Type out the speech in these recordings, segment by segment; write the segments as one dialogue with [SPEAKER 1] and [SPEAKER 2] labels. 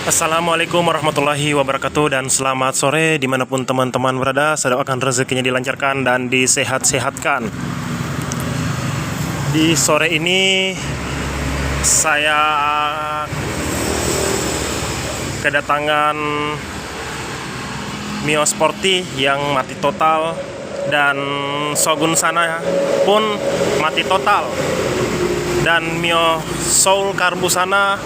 [SPEAKER 1] Assalamualaikum warahmatullahi wabarakatuh dan selamat sore dimanapun teman-teman berada. Saya doakan rezekinya dilancarkan dan disehat-sehatkan. Di sore ini saya kedatangan Mio Sporty yang mati total dan Shogun Sana pun mati total, dan Mio Soul Karbu Sana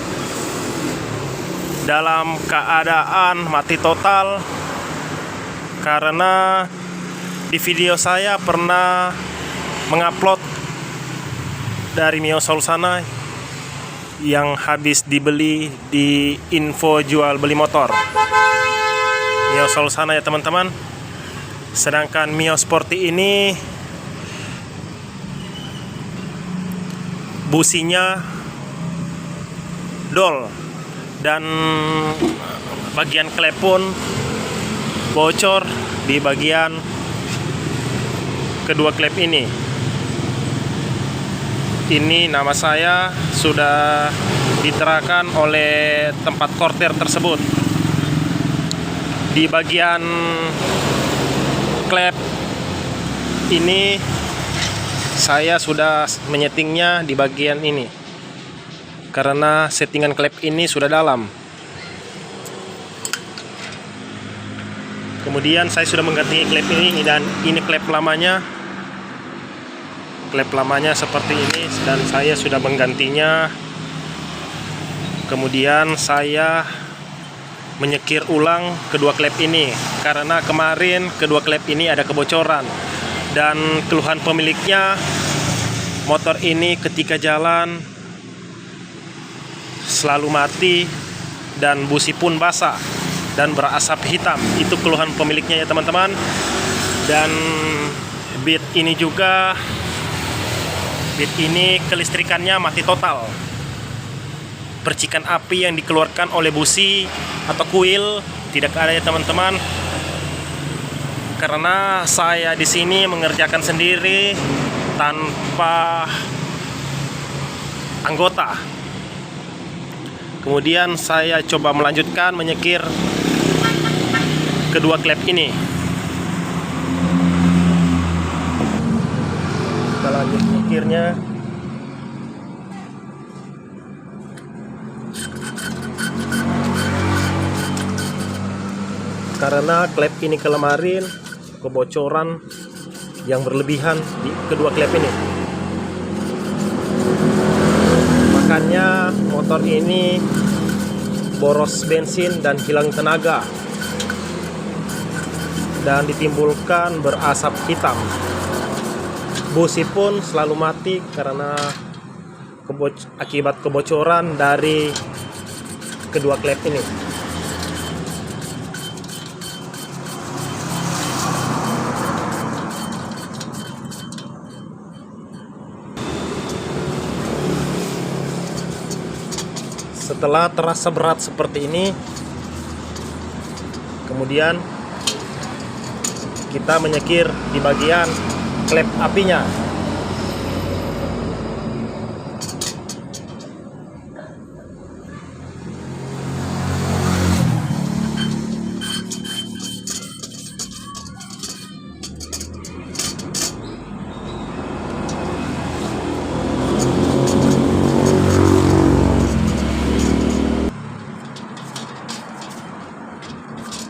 [SPEAKER 1] dalam keadaan mati total karena di video saya pernah mengupload dari Mio Soul Sana yang habis dibeli di info jual beli motor. Mio Soul Sana ya teman-teman. Sedangkan Mio Sporty ini businya dol dan bagian klep pun bocor di bagian kedua klep ini. Ini nama saya sudah diterakan oleh tempat korter tersebut. Di bagian klep ini saya sudah menyetingnya di bagian ini, karena settingan klep ini sudah dalam. Kemudian saya sudah mengganti klep ini, dan ini klep lamanya. Klep lamanya seperti ini dan saya sudah menggantinya. Kemudian saya menyekir ulang kedua klep ini karena kemarin kedua klep ini ada kebocoran, dan keluhan pemiliknya motor ini ketika jalan selalu mati dan busi pun basah dan berasap hitam. Itu keluhan pemiliknya ya teman-teman. Dan bit ini juga, bit ini kelistrikannya mati total. Percikan api yang dikeluarkan oleh busi atau kuil tidak ada ya teman-teman, karena saya di sini mengerjakan sendiri tanpa anggota. Kemudian saya coba melanjutkan menyekir kedua klep ini. Kita lanjut menyekirnya. Karena klep ini kemarin kebocoran yang berlebihan di kedua klep ini, makanya motor ini boros bensin dan hilang tenaga dan ditimbulkan berasap hitam. Busi pun selalu mati karena akibat kebocoran dari kedua klep ini. Setelah terasa berat seperti ini, kemudian kita menyekir di bagian klep apinya.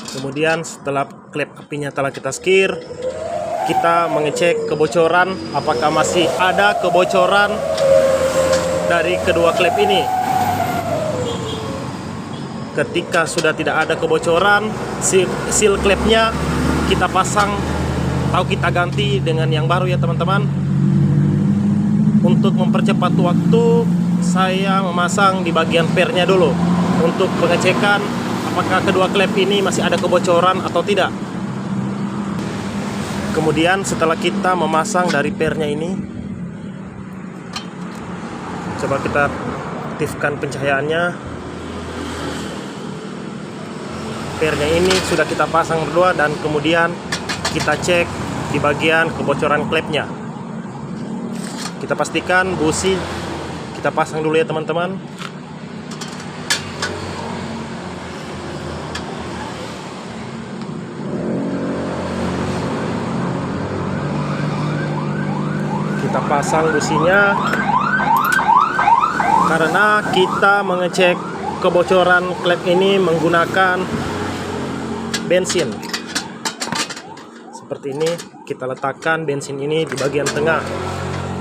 [SPEAKER 1] Kemudian setelah klep apinya telah kita sekir, kita mengecek kebocoran, apakah masih ada kebocoran dari kedua klep ini. Ketika sudah tidak ada kebocoran, seal klepnya kita pasang atau kita ganti dengan yang baru ya teman-teman. Untuk mempercepat waktu, saya memasang di bagian pernya dulu untuk pengecekan apakah kedua klep ini masih ada kebocoran atau tidak. Kemudian setelah kita memasang dari pernya ini, coba kita aktifkan pencahayaannya. Pernya ini sudah kita pasang berdua, dan kemudian kita cek di bagian kebocoran klepnya. Kita pastikan busi kita pasang dulu ya teman-teman. pasang businya karena kita mengecek kebocoran klep ini menggunakan bensin. Seperti ini, kita letakkan bensin ini di bagian tengah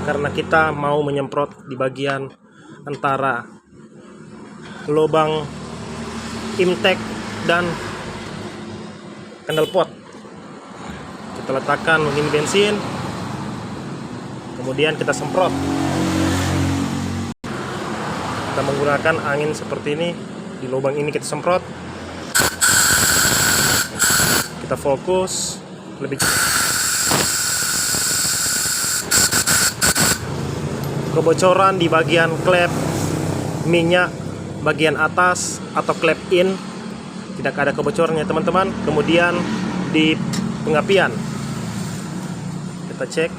[SPEAKER 1] karena kita mau menyemprot di bagian antara lubang intake dan candle pot. Kita letakkan begini bensin, kemudian kita semprot. Kita menggunakan angin seperti ini, di lubang ini kita semprot. Kita fokus lebih kebocoran di bagian klep minyak bagian atas atau klep in tidak ada kebocorannya teman-teman. Kemudian di pengapian kita cek,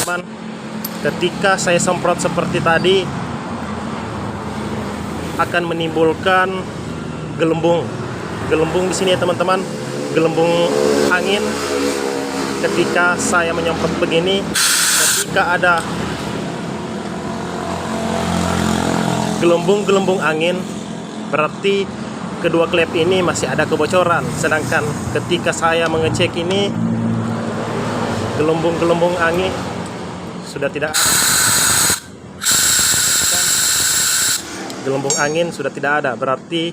[SPEAKER 1] teman, ketika saya semprot seperti tadi akan menimbulkan gelembung di sini ya teman-teman, gelembung angin. Ketika saya menyemprot begini, ketika ada gelembung angin, berarti kedua klep ini masih ada kebocoran. Sedangkan ketika saya mengecek ini, gelembung angin sudah tidak ada. Gelembung angin sudah tidak ada, berarti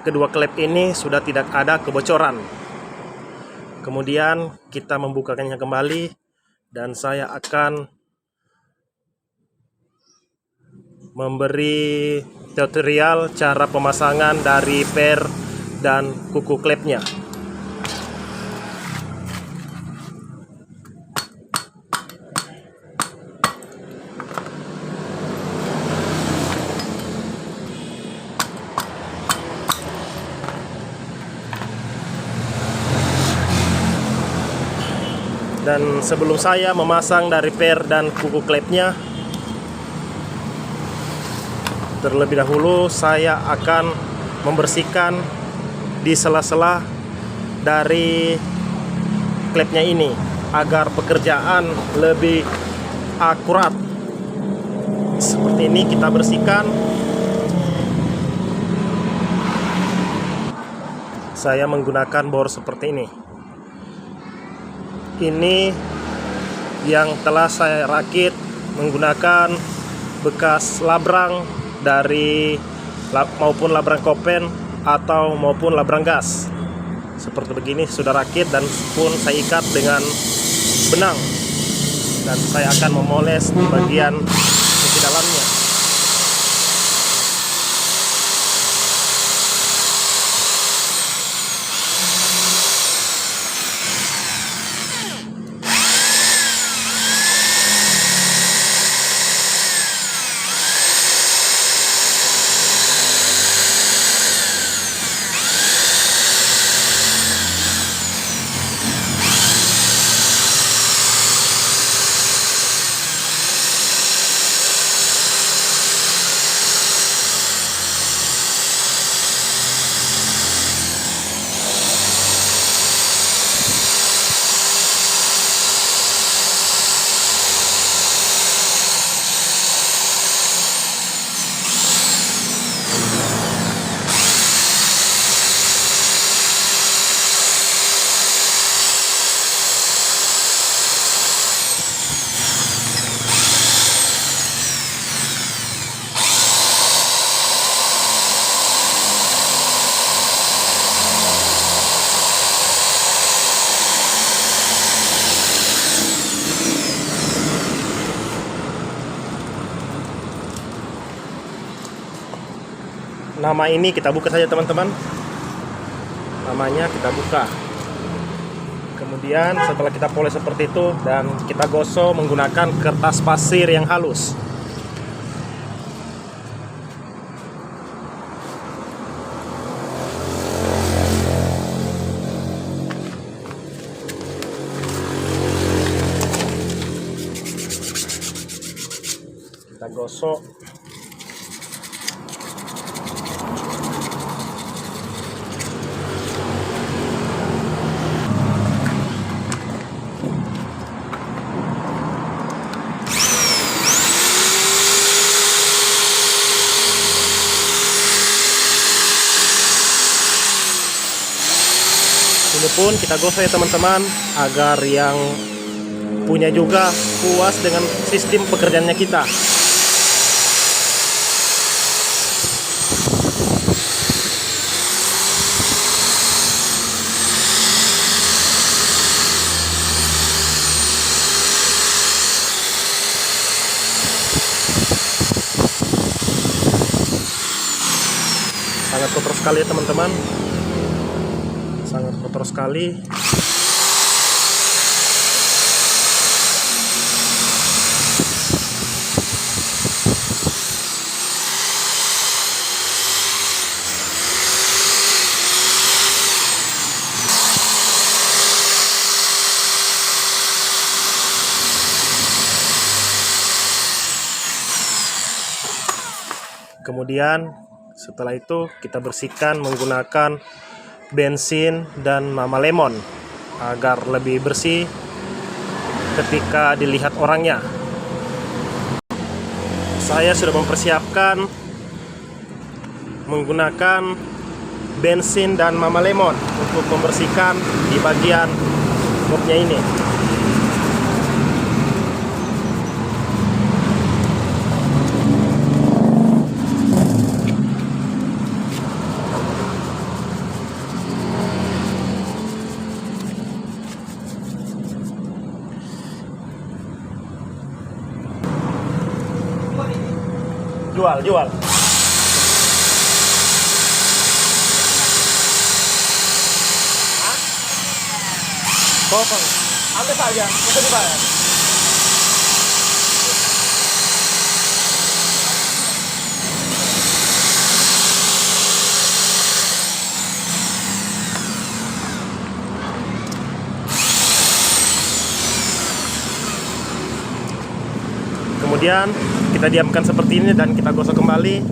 [SPEAKER 1] kedua klep ini sudah tidak ada kebocoran. Kemudian kita membukakannya kembali dan saya akan memberi tutorial cara pemasangan dari per dan kuku klepnya. Dan sebelum saya memasang dari per dan kuku klepnya, terlebih dahulu saya akan membersihkan di sela-sela dari klepnya ini agar pekerjaan lebih akurat. Seperti ini kita bersihkan. Saya menggunakan bor seperti ini. Ini yang telah saya rakit menggunakan bekas labrang dari maupun labrang kopen atau maupun labrang gas. Seperti begini sudah rakit dan pun saya ikat dengan benang, dan saya akan memoles di bagian di dalamnya. Nama ini kita buka saja teman-teman. Namanya kita buka. Kemudian setelah kita poles seperti itu dan kita gosok menggunakan kertas pasir yang halus. Kita gosok. pun kita gosok ya teman-teman, agar yang punya juga puas dengan sistem pekerjaannya kita. Sangat kotor sekali ya teman-teman, sangat kotor sekali. Kemudian setelah itu kita bersihkan menggunakan bensin dan mama lemon agar lebih bersih ketika dilihat orangnya. Saya sudah mempersiapkan menggunakan bensin dan mama lemon untuk membersihkan di bagian mopnya ini. Jual. Potong. Ambil saja, bisa dibayar. Kemudian kita diamkan seperti ini dan kita gosok kembali.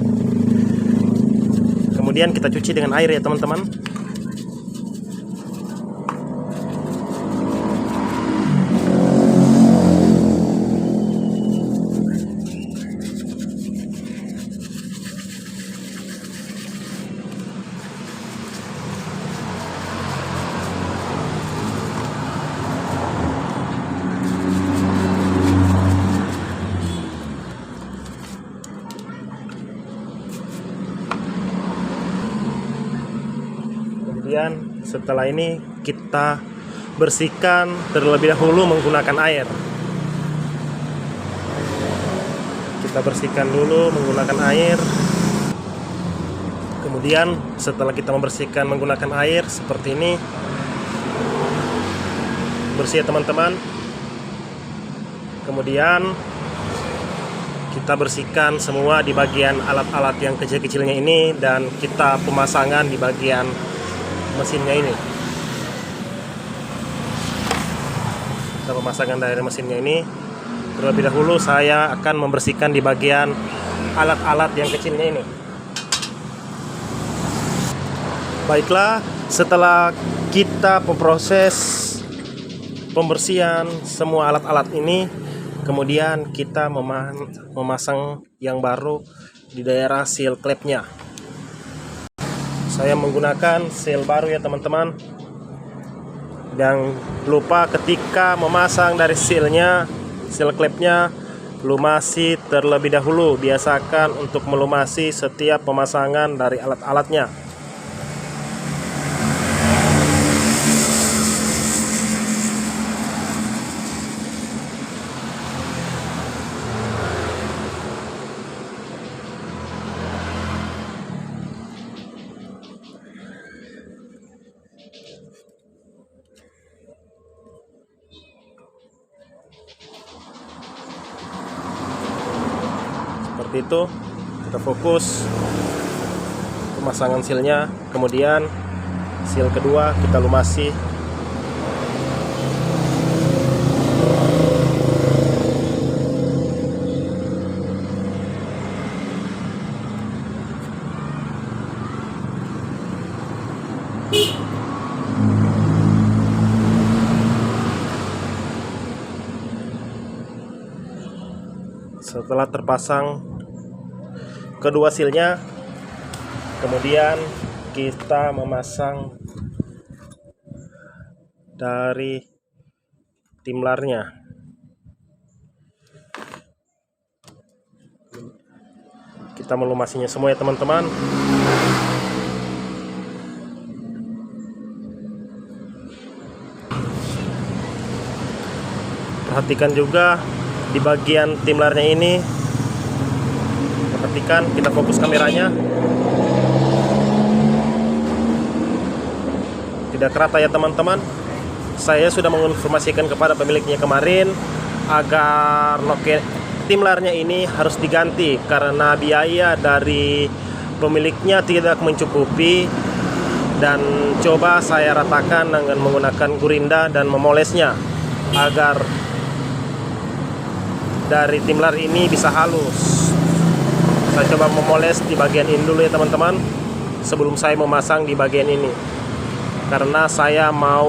[SPEAKER 1] Kemudian kita cuci dengan air ya teman-teman. Kemudian setelah ini kita bersihkan terlebih dahulu menggunakan air. Kita bersihkan dulu menggunakan air. Kemudian setelah kita membersihkan menggunakan air seperti ini, bersih ya teman-teman. Kemudian kita bersihkan semua di bagian alat-alat yang kecil-kecilnya ini, dan kita pemasangan di bagian mesinnya ini. Kita pemasangan dari mesinnya ini. Terlebih dahulu saya akan membersihkan di bagian alat-alat yang kecilnya ini. Baiklah, setelah kita memproses pembersihan semua alat-alat ini, kemudian kita memasang yang baru di daerah seal klepnya. Saya menggunakan seal baru ya teman-teman. Jangan lupa ketika memasang dari seal klepnya, lumasi terlebih dahulu. Biasakan untuk melumasi setiap pemasangan dari alat-alatnya. Seperti itu, kita fokus pemasangan sealnya, kemudian seal kedua kita lumasi. Setelah terpasang kedua sealnya, kemudian kita memasang dari timlarnya. Kita melumasinya semua ya teman-teman. Perhatikan juga di bagian timlarnya ini. Perhatikan, kita fokus kameranya. Tidak rata ya teman-teman. Saya sudah menginformasikan kepada pemiliknya kemarin agar timlarnya ini harus diganti karena biaya dari pemiliknya tidak mencukupi, dan coba saya ratakan dengan menggunakan gurinda dan memolesnya agar dari timlar ini bisa halus. Saya coba memoles di bagian ini dulu ya teman-teman sebelum saya memasang di bagian ini, karena saya mau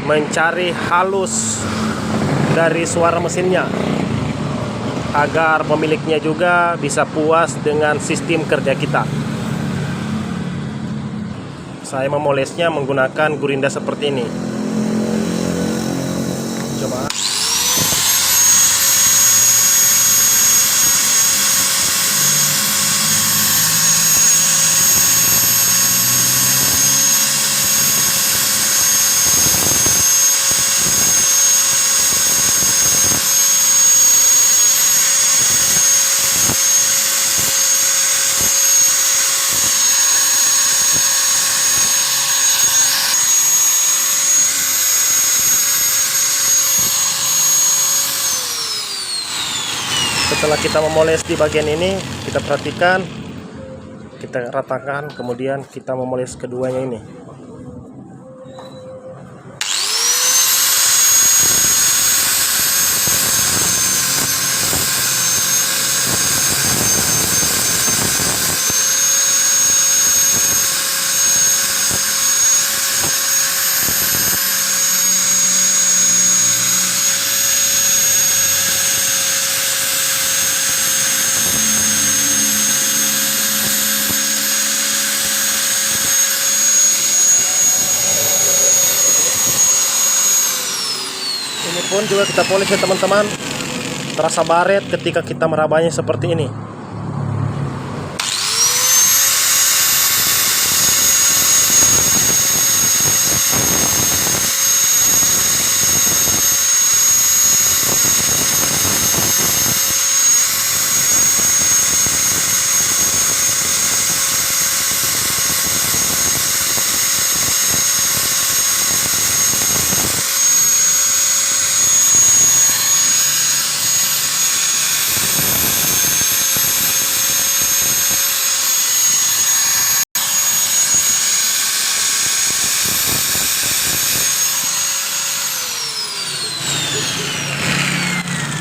[SPEAKER 1] mencari halus dari suara mesinnya agar pemiliknya juga bisa puas dengan sistem kerja kita. Saya memolesnya menggunakan gurinda seperti ini. Coba. Setelah kita memoles di bagian ini, kita perhatikan, kita ratakan, kemudian kita memoles keduanya ini. Ini pun juga kita poles ya teman-teman. Terasa baret ketika kita merabanya seperti ini.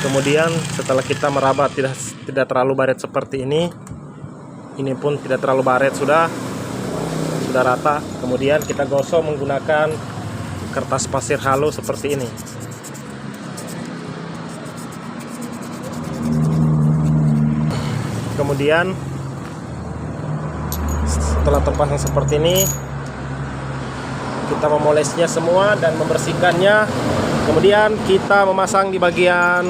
[SPEAKER 1] Kemudian setelah kita meraba tidak terlalu baret seperti ini pun tidak terlalu baret, sudah rata. Kemudian kita gosok menggunakan kertas pasir halus seperti ini. Kemudian setelah terpasang seperti ini, kita memolesnya semua dan membersihkannya. Kemudian kita memasang di bagian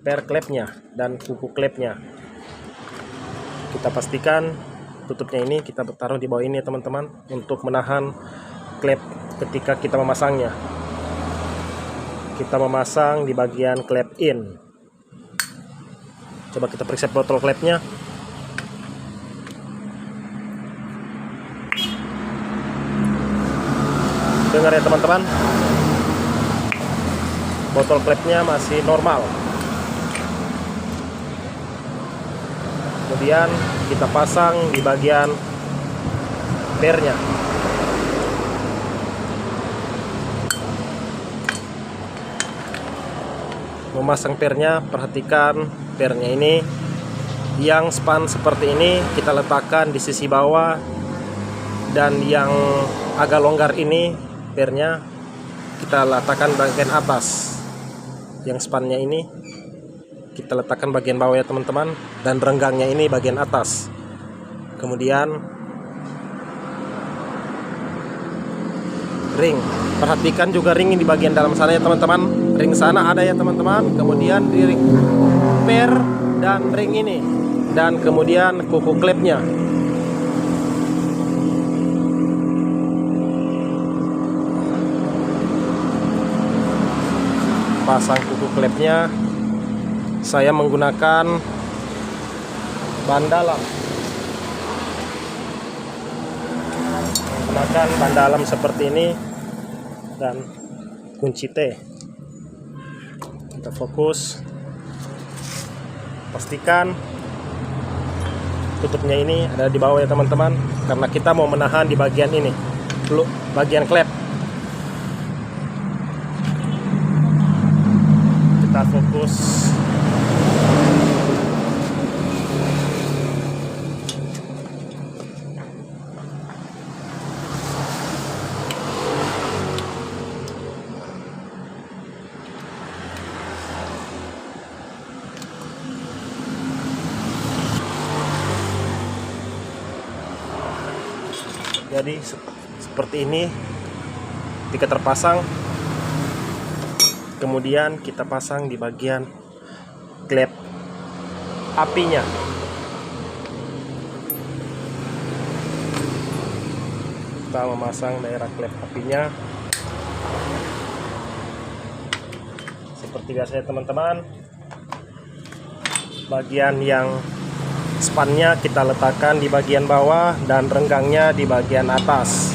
[SPEAKER 1] per klepnya dan kuku klepnya. Kita pastikan tutupnya ini kita taruh di bawah ini ya teman-teman, untuk menahan klep ketika kita memasangnya. Kita memasang di bagian klep in. Coba kita periksa botol klepnya. Dengar ya teman-teman, botol klepnya masih normal. Kemudian kita pasang di bagian pernya. Memasang pernya, perhatikan pernya ini yang span seperti ini kita letakkan di sisi bawah, dan yang agak longgar ini pernya kita letakkan bagian atas. Yang spannya ini kita letakkan bagian bawah ya teman-teman, dan renggangnya ini bagian atas. Kemudian ring. Perhatikan juga ring di bagian dalam sana ya teman-teman. Ring sana ada ya teman-teman. Kemudian di ring per dan ring ini, dan kemudian kuku klepnya. Pasang kuku klepnya, saya menggunakan ban dalam. Menggunakan ban dalam seperti ini dan kunci T. Kita fokus, pastikan tutupnya ini ada di bawah ya teman-teman, karena kita mau menahan di bagian ini, bagian klep. Kita fokus. Jadi seperti ini ketika terpasang, kemudian kita pasang di bagian klep apinya. Kita memasang daerah klep apinya seperti biasanya teman-teman. Bagian yang spannya kita letakkan di bagian bawah dan renggangnya di bagian atas.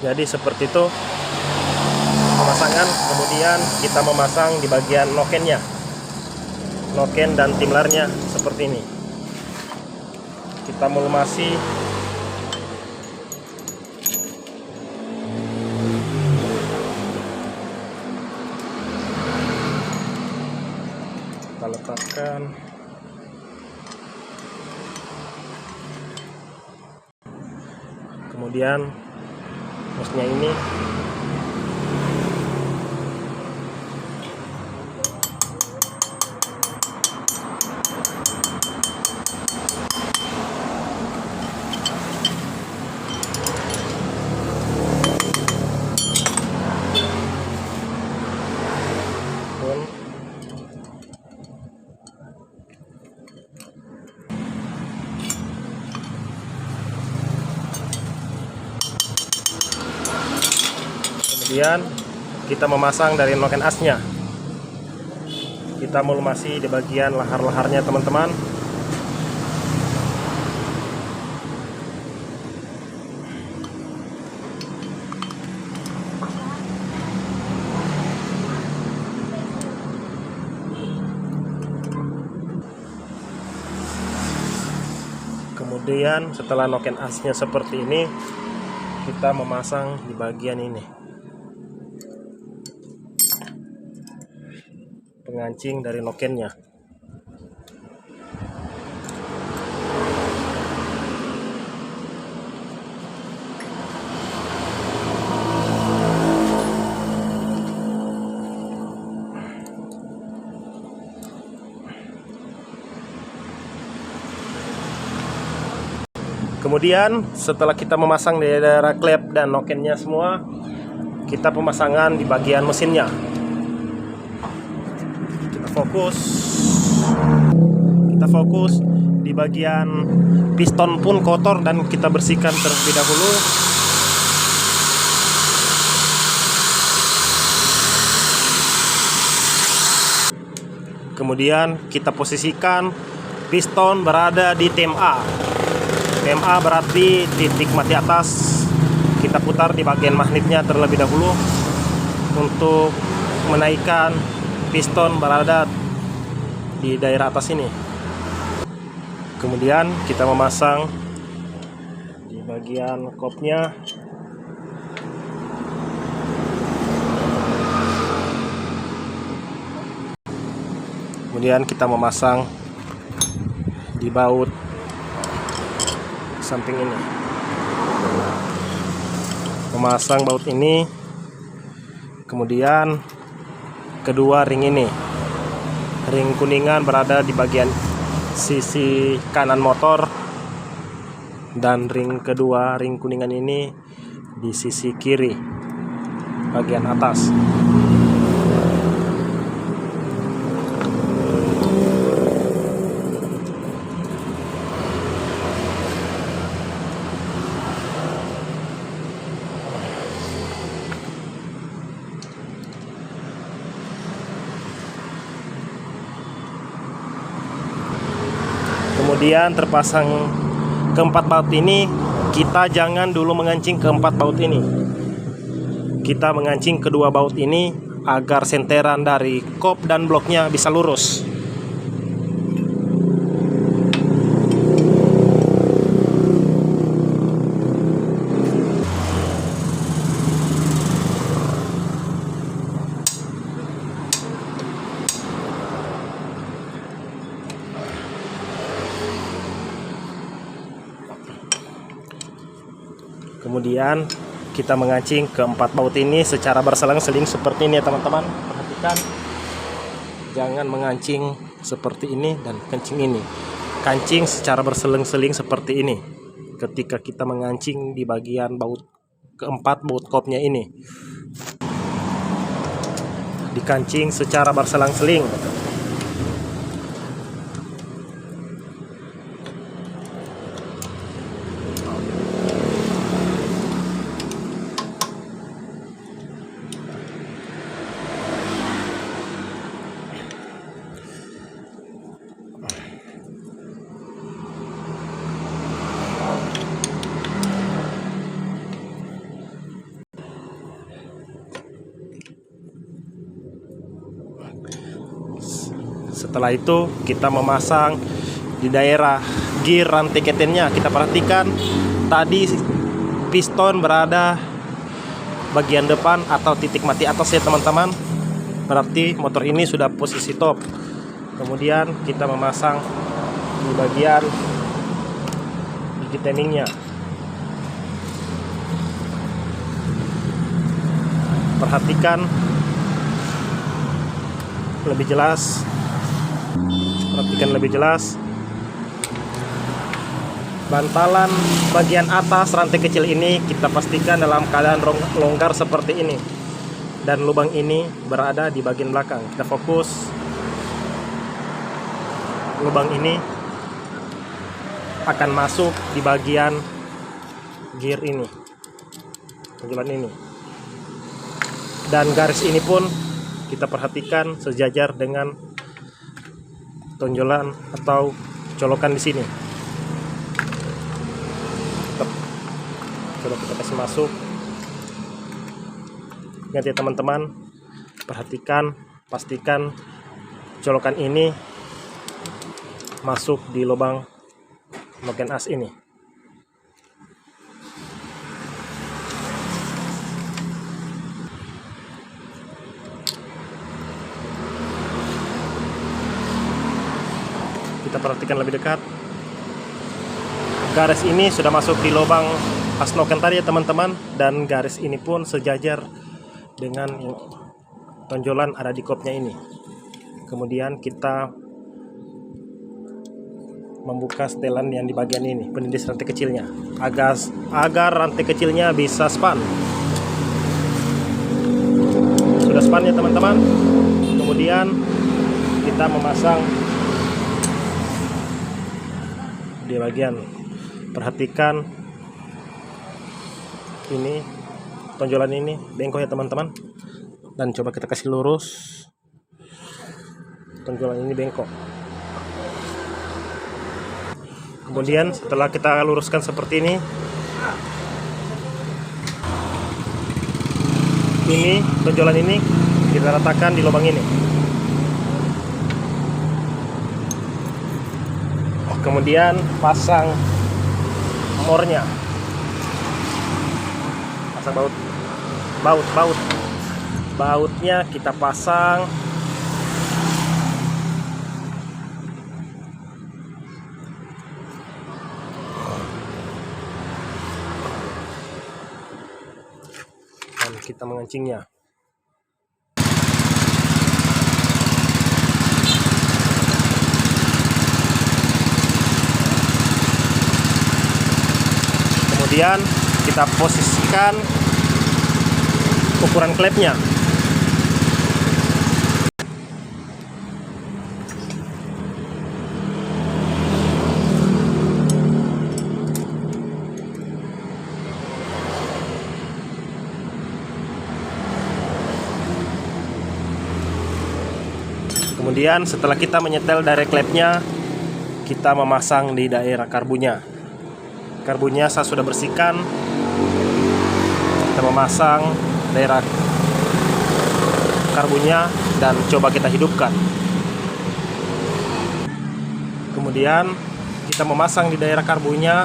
[SPEAKER 1] Jadi seperti itu pemasangan. Kemudian kita memasang di bagian nokennya, noken dan timlernya seperti ini. Kita melumasi kita letakkan. Kemudian hostnya ini kemudian kita memasang dari noken asnya. Kita melumasi di bagian lahar-laharnya teman-teman. Kemudian setelah noken asnya seperti ini, kita memasang di bagian ini pengancing dari nokennya. Kemudian setelah kita memasang di daerah klep dan nokennya semua, kita pemasangan di bagian mesinnya. Kita fokus di bagian piston pun kotor dan kita bersihkan terlebih dahulu. Kemudian kita posisikan piston berada di TMA. TMA berarti titik mati atas. Kita putar di bagian magnetnya terlebih dahulu untuk menaikkan piston berada di daerah atas ini. Kemudian kita memasang di bagian kopnya Kemudian kita memasang di baut samping ini, memasang baut ini, kemudian kedua ring ini, ring kuningan berada di bagian sisi kanan motor, dan ring kedua, ring kuningan ini di sisi kiri bagian atas. Kemudian terpasang keempat baut ini, kita jangan dulu mengancing keempat baut ini. Kita mengancing kedua baut ini agar senteran dari kop dan bloknya bisa lurus. Kemudian kita mengancing keempat baut ini secara berselang-seling seperti ini ya teman-teman. Perhatikan, jangan mengancing seperti ini dan kancing ini. Kancing secara berselang-seling seperti ini ketika kita mengancing di bagian baut keempat, baut kopnya ini. Dikancing secara berselang-seling. Setelah itu kita memasang di daerah gear rantai ketennya. Kita perhatikan tadi piston berada bagian depan atau titik mati atas ya teman-teman. Berarti motor ini sudah posisi top. Kemudian kita memasang di bagian gigi timingnya. Perhatikan lebih jelas. Perhatikan lebih jelas. Bantalan bagian atas rantai kecil ini kita pastikan dalam keadaan longgar seperti ini. Dan lubang ini berada di bagian belakang. Kita fokus. Lubang ini akan masuk di bagian gear ini, bagian ini. Dan garis ini pun kita perhatikan sejajar dengan tonjolan atau colokan di sini. Coba kita kasih masuk. Ingat ya teman-teman, perhatikan, pastikan colokan ini masuk di lubang bagian as ini. Kita perhatikan lebih dekat. Garis ini sudah masuk di lubang as noken tadi ya teman-teman, dan garis ini pun sejajar dengan tonjolan ada di kopnya ini. Kemudian kita membuka setelan yang di bagian ini, penindis rantai kecilnya, agar rantai kecilnya bisa span. Sudah span ya teman-teman. Kemudian kita memasang di bagian, perhatikan ini tonjolan ini bengkok ya teman-teman, dan coba kita kasih lurus. Tonjolan ini bengkok. Kemudian setelah kita luruskan seperti ini tonjolan ini kita ratakan di lubang ini. Kemudian pasang mornya, pasang bautnya kita pasang kita mengancingnya. Kemudian kita posisikan ukuran klepnya. Kemudian setelah kita menyetel dari klepnya, kita memasang di daerah karbunya. Karbunya saya sudah bersihkan. Kita memasang daerah karbunya dan coba kita hidupkan. Kemudian kita memasang di daerah karbunya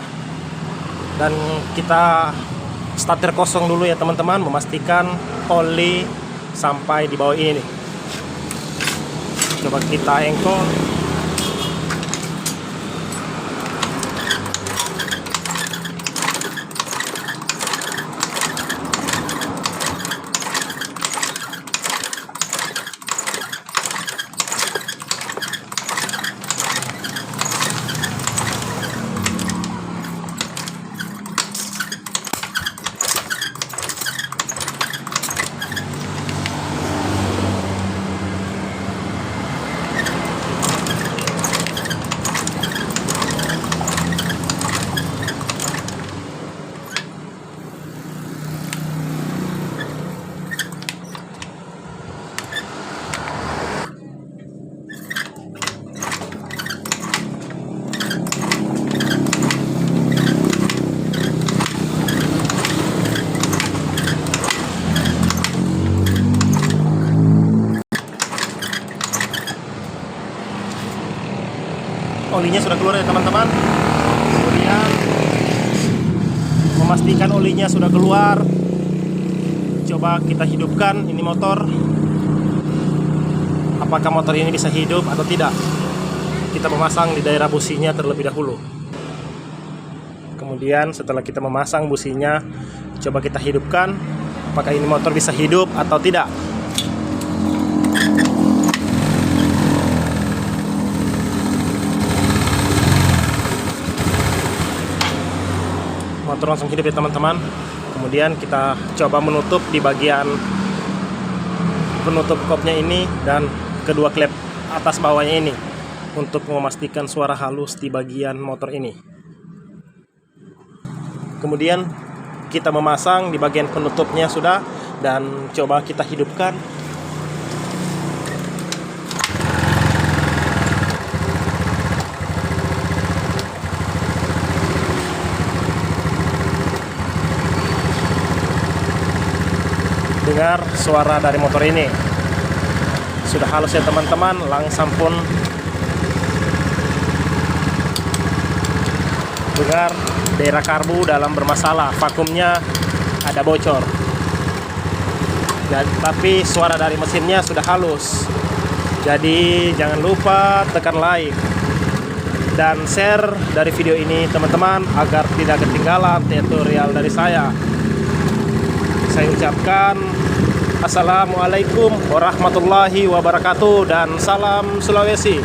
[SPEAKER 1] dan kita starter kosong dulu ya teman-teman, memastikan oli sampai di bawah ini. Coba kita engkol. Olinya sudah keluar ya teman-teman. Kemudian memastikan olinya sudah keluar, coba kita hidupkan ini motor. Apakah motor ini bisa hidup atau tidak? Kita memasang di daerah businya terlebih dahulu. Kemudian setelah kita memasang businya, coba kita hidupkan. Apakah ini motor bisa hidup atau tidak? Motor langsung hidup ya teman-teman. Kemudian kita coba menutup di bagian penutup kopnya ini dan kedua klep atas bawahnya ini untuk memastikan suara halus di bagian motor ini. Kemudian kita memasang di bagian penutupnya sudah, dan coba kita hidupkan. Dengar suara dari motor ini sudah halus ya teman-teman. Langsung pun dengar daerah karbu dalam bermasalah, vakumnya ada bocor. Dan, tapi suara dari mesinnya sudah halus. Jadi jangan lupa tekan like dan share dari video ini teman-teman, agar tidak ketinggalan tutorial dari saya. Saya ucapkan Assalamualaikum warahmatullahi wabarakatuh dan salam Sulawesi.